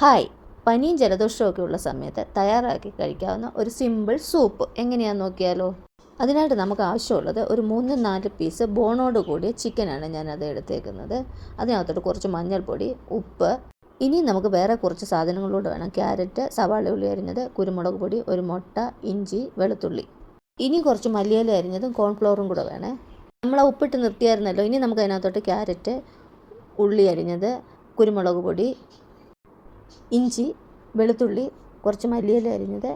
Hi, പനിയും ജലദോഷമൊക്കെ ഉള്ള സമയത്ത് തയ്യാറാക്കി കഴിക്കാവുന്ന ഒരു സിമ്പിൾ സൂപ്പ് എങ്ങനെയാണെന്ന് നോക്കിയാലോ. അതിനായിട്ട് നമുക്ക് ആവശ്യമുള്ളത് ഒരു 3-4 പീസ് ബോണോട് കൂടിയ ചിക്കനാണ് ഞാനത് എടുത്തേക്കുന്നത്. അതിനകത്തോട്ട് കുറച്ച് മഞ്ഞൾപ്പൊടി, ഉപ്പ്. ഇനി നമുക്ക് വേറെ കുറച്ച് സാധനങ്ങളൂടെ വേണം. ക്യാരറ്റ്, സവാള ഉള്ളി അരിഞ്ഞത്, കുരുമുളക് പൊടി, ഒരു മുട്ട, ഇഞ്ചി, വെളുത്തുള്ളി. ഇനി കുറച്ച് മല്ലിയില അരിഞ്ഞതും കോൺഫ്ലവറും കൂടെ വേണേ. നമ്മൾ ഉപ്പിട്ട് നിർത്തിയായിരുന്നല്ലോ. ഇനി നമുക്ക് അതിനകത്തോട്ട് ക്യാരറ്റ്, ഉള്ളി അരിഞ്ഞത്, കുരുമുളക് പൊടി, ഇഞ്ചി, വെളുത്തുള്ളി, കുറച്ച് മല്ലിയില അരിഞ്ഞത്.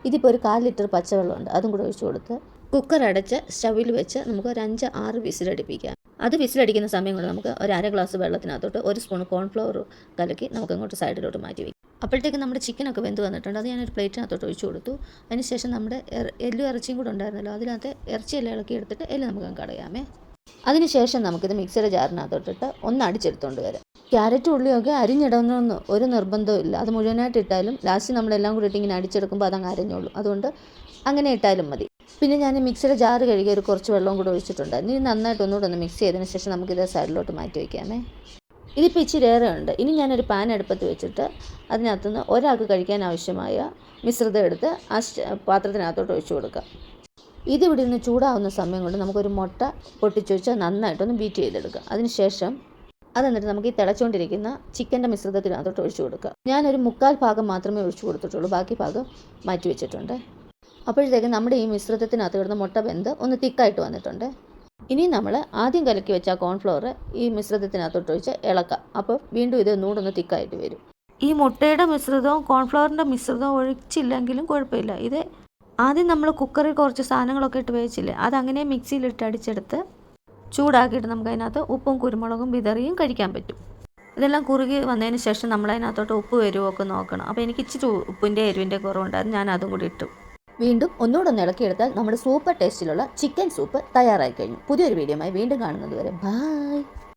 ഇതിപ്പോൾ ഒരു 1/4 ലിറ്റർ പച്ചവെള്ളമുണ്ട്, അതും കൂടെ ഒഴിച്ച് കൊടുത്ത് കുക്കർ അടച്ച് സ്റ്റൗവിൽ വെച്ച് നമുക്ക് ഒരു 5-6 വിസിലടിപ്പിക്കാം. അത് വിസിലടിക്കുന്ന സമയം കൊണ്ട് നമുക്ക് ഒരു 1/2 ഗ്ലാസ് വെള്ളത്തിനകത്തോട്ട് 1 സ്പൂൺ കോൺഫ്ലവർ കലക്കി നമുക്ക് അങ്ങോട്ട് സൈഡിലോട്ട് മാറ്റി വയ്ക്കും. അപ്പോഴത്തേക്ക് നമ്മുടെ ചിക്കനൊക്കെ വെന്ത് വന്നിട്ടുണ്ട്. അത് ഞാനൊരു പ്ലേറ്റിനകത്തോട്ട് ഒഴിച്ച് കൊടുത്തു. അതിനുശേഷം നമ്മുടെ എല്ലും ഇറച്ചിയും കൂടെ ഉണ്ടായിരുന്നല്ലോ, അതിനകത്ത് ഇറച്ചിയെല്ലാം ഇളക്കി എടുത്തിട്ട് എല്ലാം നമുക്ക് കളയാമേ. അതിനുശേഷം നമുക്കിത് മിക്സിയുടെ ജാറിനകത്തോട്ടിട്ട് ഒന്ന് അടിച്ചെടുത്തുകൊണ്ട് വരാം. ക്യാരറ്റും ഉള്ളിയൊക്കെ അരിഞ്ഞിടണമെന്ന് ഒരു നിർബന്ധവും ഇല്ല. അത് മുഴുവനായിട്ട് ഇട്ടാലും ലാസ്റ്റ് നമ്മളെല്ലാം കൂടി ഇങ്ങനെ അടിച്ചെടുക്കുമ്പോൾ അതങ്ങ് അരിഞ്ഞോളൂ. അതുകൊണ്ട് അങ്ങനെ ഇട്ടാലും മതി. പിന്നെ ഞാൻ മിക്സിയുടെ ജാറ് കഴുകി ഒരു കുറച്ച് വെള്ളവും കൂടെ ഒഴിച്ചിട്ടുണ്ട്. ഇനി നന്നായിട്ട് ഒന്നുകൂടെ ഒന്ന് മിക്സ് ചെയ്തതിന് ശേഷം നമുക്കിത് സൈഡിലോട്ട് മാറ്റി വയ്ക്കാമേ. ഇതിപ്പോൾ ഇച്ചിരി ഏറെ ഉണ്ട്. ഇനി ഞാനൊരു പാൻ അടുപ്പത്ത് വെച്ചിട്ട് അതിനകത്തുനിന്ന് ഒരാൾക്ക് കഴിക്കാൻ ആവശ്യമായ മിശ്രിതം എടുത്ത് ആ പാത്രത്തിനകത്തോട്ട് ഒഴിച്ചു കൊടുക്കാം. ഇതിവിടെ നിന്ന് ചൂടാവുന്ന സമയം കൊണ്ട് നമുക്കൊരു മുട്ട പൊട്ടിച്ച് വെച്ച് നന്നായിട്ടൊന്ന് ബീറ്റ് ചെയ്തെടുക്കാം. അതിനുശേഷം അതെന്നിട്ട് നമുക്ക് ഈ തിളച്ചുകൊണ്ടിരിക്കുന്ന ചിക്കൻ്റെ മിശ്രിതത്തിനകത്തോട്ട് ഒഴിച്ചു കൊടുക്കാം. ഞാനൊരു 1/4 ഭാഗം മാത്രമേ ഒഴിച്ചു കൊടുത്തിട്ടുള്ളൂ, ബാക്കി ഭാഗം മാറ്റി വെച്ചിട്ടുണ്ട്. അപ്പോഴത്തേക്ക് നമ്മുടെ ഈ മിശ്രിതത്തിനകത്ത് കിടന്ന മുട്ട വെന്ത് ഒന്ന് തിക്കായിട്ട് വന്നിട്ടുണ്ട്. ഇനി നമ്മൾ ആദ്യം കലക്കി വെച്ച കോൺഫ്ലവർ ഈ മിശ്രിതത്തിനകത്തോട്ട് ഒഴിച്ച് ഇളക്കാം. അപ്പോൾ വീണ്ടും ഇത് ഒന്നുകൂടെ തിക്കായിട്ട് വരും. ഈ മുട്ടയുടെ മിശ്രിതവും കോൺഫ്ലവറിൻ്റെ മിശ്രിതവും ഒഴിച്ചില്ലെങ്കിലും കുഴപ്പമില്ല. ഇത് ആദ്യം നമ്മൾ കുക്കറിൽ കുറച്ച് സാധനങ്ങളൊക്കെ ഇട്ട് വേവിച്ചില്ലേ, അതങ്ങനെ മിക്സിയിലിട്ട് അടിച്ചെടുത്ത് ചൂടാക്കിയിട്ട് നമുക്ക് അതിനകത്ത് ഉപ്പും കുരുമുളകും വിതറിയും കഴിക്കാൻ പറ്റും. ഇതെല്ലാം കുറുകി വന്നതിന് ശേഷം നമ്മൾ അതിനകത്തോട്ട് ഉപ്പ് എരിവൊക്കെ നോക്കണം. അപ്പോൾ എനിക്ക് ഇച്ചിരി ഉപ്പിൻ്റെ എരിവിൻ്റെ കുറവുണ്ടായിരുന്നു, ഞാൻ അതും കൂടി ഇട്ടു. വീണ്ടും ഒന്നുകൂടെ ഒന്ന് ഇളക്കിയെടുത്താൽ നമ്മുടെ സൂപ്പർ ടേസ്റ്റിലുള്ള ചിക്കൻ സൂപ്പ് തയ്യാറായി കഴിഞ്ഞു. പുതിയൊരു വീഡിയോയുമായി വീണ്ടും കാണുന്നത് വരെ ബൈ.